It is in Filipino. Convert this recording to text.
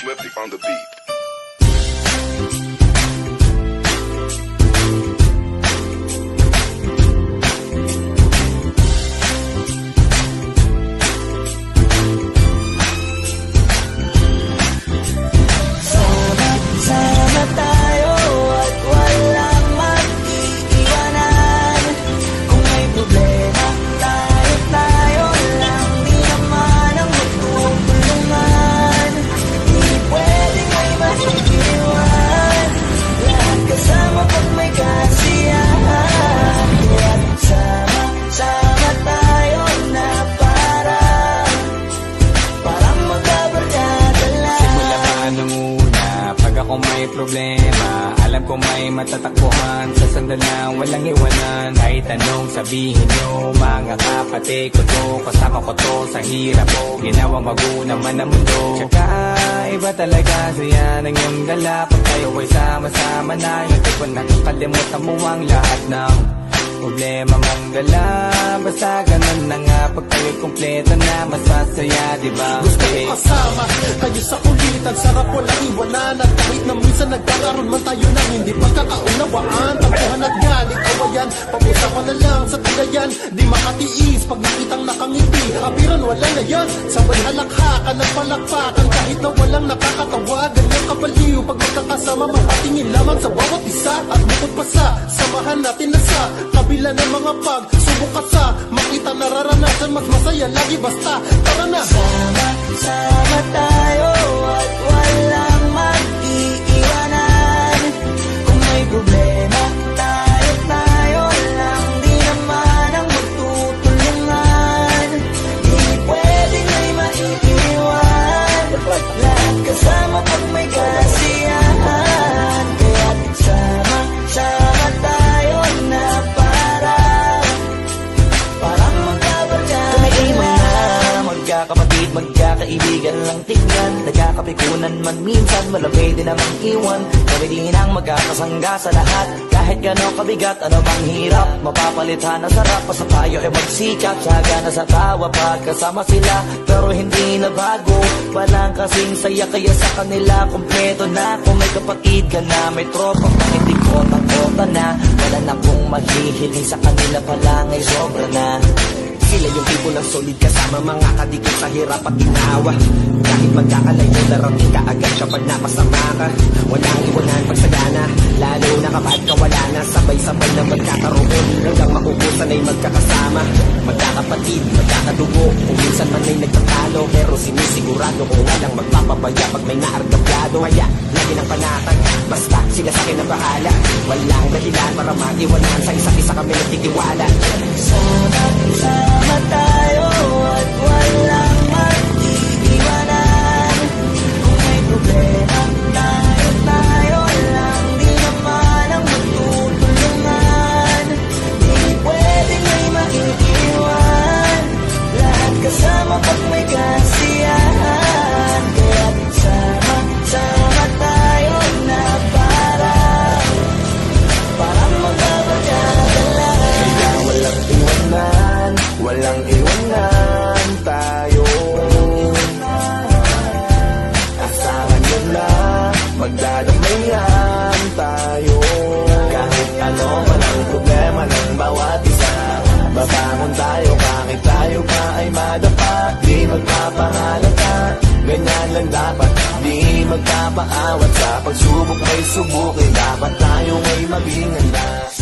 Swifty on the beat. Sama tayo at walang mag-iiwanan. Kung may problema, tayo lang. Di naman ang magtutulungan. Di pwedeng may maiiwan. Lahat kasama pag may kasiyahan. Kaya't sama tayo na parang magkabarkada lang. Simula pa nung una, pag ako may problema, alam ko may matatakbuhan. Sa sandal lang, walang iwanan. Kahit anong sabihin nyo, mga kapatid ko to, kasama ko to sa hirap ko, ginawang magunang man ang mundo. Tsaka iba talaga saya ng iyong dala. Pag tayo ay sama-sama na, yung tipo nakakalimutan mo ang lahat ng problema mong dala. Basta ganun na nga, pag tayo'y kumpleto na, mas masaya, diba? Gusto ko kasama kayo sa kulitan, sarap walang iwanan. At kahit na minsan nagkakaroon man tayo ng hindi pagkakaunawaan, tampuhan at galit, awayan, pag-usapan na lang sa tagayan. Di makatiis pag nakitang nakangiti, apiran wala na yan. Sabay halakhakan at palakpakan, kahit na walang nakakatawa. Ganyang kabaliw pag magkakasama, mapatingin lamang sa bawat isa. At bukod pa sa samahan natin na sa kabila ng mga pagsubok ka sa makita nararanasan, mas masaya lagi basta tara na. Sama tayo at walang mag-iiwanan. Kung may problema, tayo lang. Di naman ang magtutulungan. Di pwedeng may maiiwan. Lahat kasama pag may kasiyahan. Kaya't sama tayo na parang magkabarkada. Tumiiman na magkakapatid, magkakaibigan lang tingnan. Nagkakapikunan man minsan, malapit din namang iwan. Kami din ang magkakasangga sa lahat. Kahit gano'ng kabigat, ano bang hirap, mapapalitan na sarap. Basta tayo ay magsikap, tsaga na sa tawa pagkasama sila. Pero hindi na bago, walang kasing saya. Kaya sa kanila, kumpleto na. Kung may kapatid ka na, may tropa pang hindi kota-kota na. Wala na kong maghihiling sa kanila pa lang ay sobra na. Sila yung tipo ng solid kasama, mga kadikit sa hirap at ginawa. Kahit magkakalayo, darating ka agad siya pag napasama ka. Walang iwanan pagsagana, lalo na kapag kawala na. Sabay-sabay na magkakaroon, hanggang maubusan ay magkakasama. Magkakapatid, magkakadugo, kung minsan man ay nagtatalo. Pero sinisigurado ko walang magpapabaya pag may naargablado. Kaya, lagi ng panatag, basta sila sa akin ang bahala. Walang dahilan para matiwanan, sa isa't isa kami nagtitiwala. Sama tayo at walang mag-iiwanan. Kung may problema, tayo lang. Di naman ang magtutulungan. Di pwedeng may maiiwan. Lahat kasama pag may kasiyahan. Kaya't sama tayo na parang magkabarkada lang. Kaya walang iwanan, walang iwanan tayo. Asahan nyo na, magdadamayan tayo. Kahit ano man ang problema ng bawat isa, babangon tayo kahit tayo pa ay madapa. Di magpapahalata, ganyan lang dapat. Di magpapaawat sa pagsubok may subukin. Dapat tayo ay maging handa.